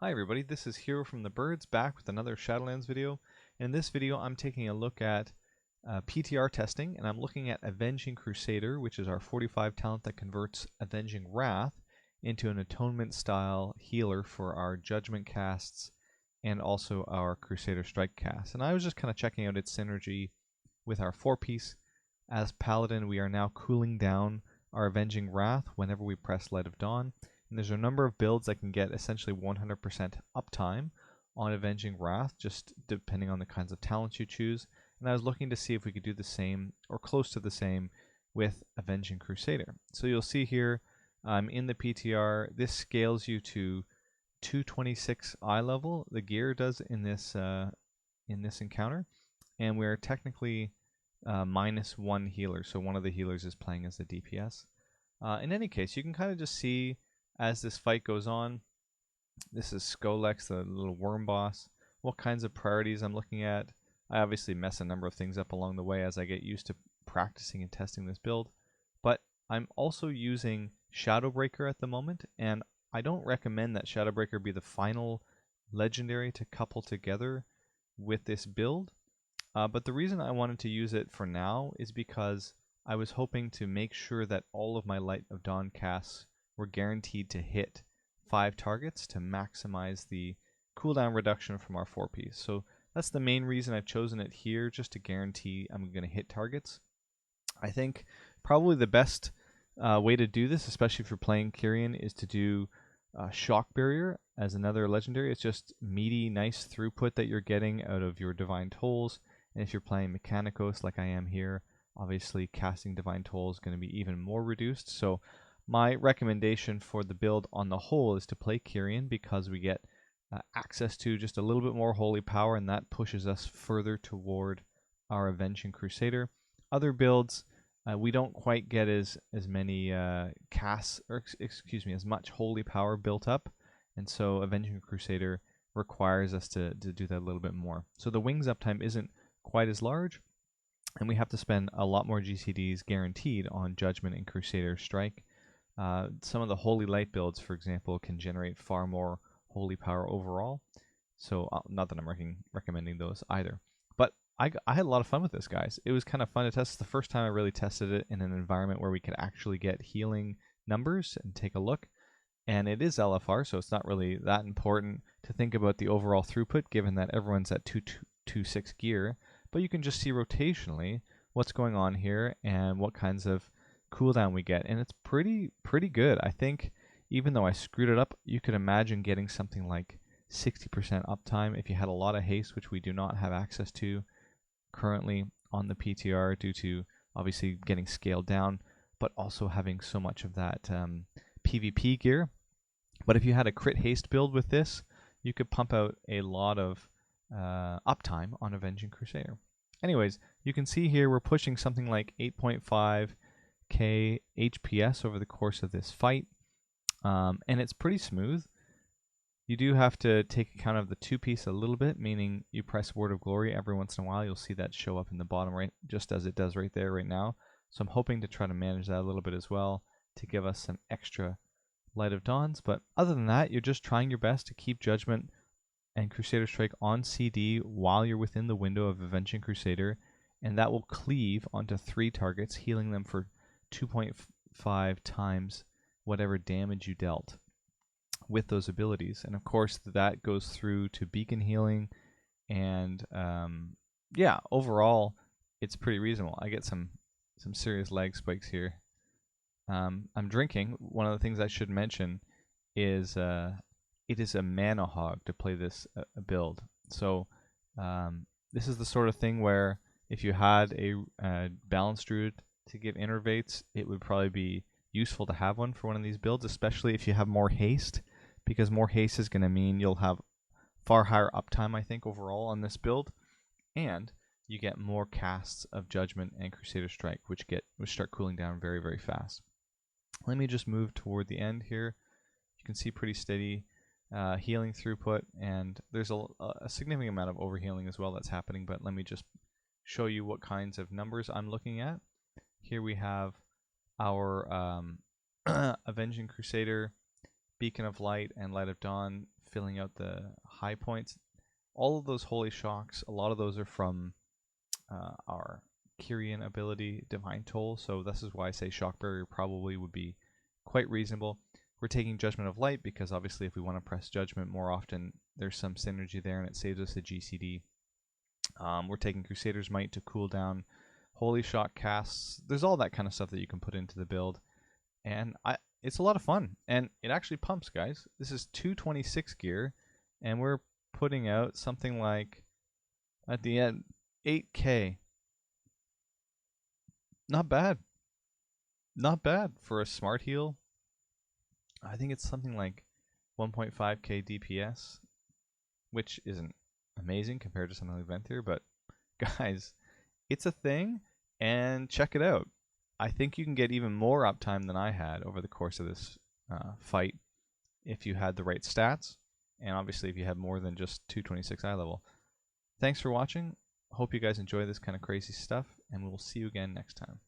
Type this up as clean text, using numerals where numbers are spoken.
Hi everybody, this is Hero from the Birds back with another Shadowlands video. In this video I'm taking a look at PTR testing, and I'm looking at Avenging Crusader, which is our 45 talent that converts Avenging Wrath into an atonement style healer for our judgment casts and also our Crusader strike casts. And I was just kind of checking out its synergy with our 4-piece. As Paladin, we are now cooling down our Wrath whenever we press Light of Dawn. And there's a number of builds that can get essentially 100% uptime on Avenging Wrath, just depending on the kinds of talents you choose. And I was looking to see if we could do the same, or close to the same, with Avenging Crusader. So you'll see here in the PTR, this scales you to 226 eye level, the gear does in this encounter. And we're technically -1 healer, so one of the healers is playing as the DPS. In any case, you can kind of just see as this fight goes on. This is Skolex, the little worm boss, what kinds of priorities I'm looking at. I obviously mess a number of things up along the way as I get used to practicing and testing this build, but I'm also using Shadowbreaker at the moment, and I don't recommend that Shadowbreaker be the final legendary to couple together with this build, but the reason I wanted to use it for now is because I was hoping to make sure that all of my Light of Dawn casts were guaranteed to hit 5 targets to maximize the cooldown reduction from our 4-piece. So that's the main reason I've chosen it here, just to guarantee I'm going to hit targets. I think probably the best way to do this, especially if you're playing Kyrian, is to do Shock Barrier as another legendary. It's just meaty, nice throughput that you're getting out of your Divine Tolls. And if you're playing Mechanicos like I am here, obviously casting Divine Toll is going to be even more reduced. So my recommendation for the build on the whole is to play Kyrian, because we get access to just a little bit more holy power, and that pushes us further toward our Avenging Crusader. Other builds, we don't quite get as many casts, or excuse me, as much holy power built up, and so Avenging Crusader requires us to do that a little bit more. So the wings uptime isn't quite as large, and we have to spend a lot more GCDs guaranteed on Judgment and Crusader Strike. Some of the Holy Light builds, for example, can generate far more holy power overall. So not that I'm recommending those either. But I had a lot of fun with this, guys. It was kind of fun to test. It's the first time I really tested it in an environment where we could actually get healing numbers and take a look. And it is LFR, so it's not really that important to think about the overall throughput, given that everyone's at 226 gear. But you can just see rotationally what's going on here and what kinds of cooldown we get, and it's pretty good. I think even though I screwed it up, you could imagine getting something like 60% uptime if you had a lot of haste, which we do not have access to currently on the PTR due to obviously getting scaled down, but also having so much of that PvP gear. But if you had a crit haste build with this, you could pump out a lot of uptime on Avenging Crusader. Anyways, you can see here we're pushing something like 8.5k HPS over the course of this fight, and it's pretty smooth. You do have to take account of the 2-piece a little bit, meaning you press Word of Glory every once in a while. You'll see that show up in the bottom right, just as it does right there right now. So I'm hoping to try to manage that a little bit as well to give us some extra Light of Dawns. But other than that, you're just trying your best to keep Judgment and Crusader Strike on CD while you're within the window of Avenging Crusader, and that will cleave onto 3 targets, healing them for 2.5 times whatever damage you dealt with those abilities. And of course that goes through to beacon healing, and yeah, overall it's pretty reasonable. I get some serious lag spikes here. I'm drinking. One of the things I should mention is it is a mana hog to play this build. So this is the sort of thing where if you had a balanced druid to give innervates, it would probably be useful to have one for one of these builds, especially if you have more haste, because more haste is going to mean you'll have far higher uptime, I think, overall on this build, and you get more casts of Judgment and Crusader Strike, which start cooling down very, very fast. Let me just move toward the end here. You can see pretty steady healing throughput, and there's a significant amount of overhealing as well that's happening, but let me just show you what kinds of numbers I'm looking at. Here we have our Avenging Crusader, Beacon of Light, and Light of Dawn filling out the high points. All of those holy shocks, a lot of those are from our Kyrian ability, Divine Toll, so this is why I say Shock Barrier probably would be quite reasonable. We're taking Judgment of Light because obviously if we want to press Judgment more often, there's some synergy there and it saves us a GCD. We're taking Crusader's Might to cool down Holy Shock casts. There's all that kind of stuff that you can put into the build, and it's a lot of fun, and it actually pumps, guys. This is 226 gear, and we're putting out something like, at the end, 8k. Not bad. Not bad for a smart heal. I think it's something like 1.5k DPS, which isn't amazing compared to something like Venthyr, but guys, it's a thing, and check it out. I think you can get even more uptime than I had over the course of this fight if you had the right stats, and obviously if you had more than just 226 eye level. Thanks for watching. Hope you guys enjoy this kind of crazy stuff, and we'll see you again next time.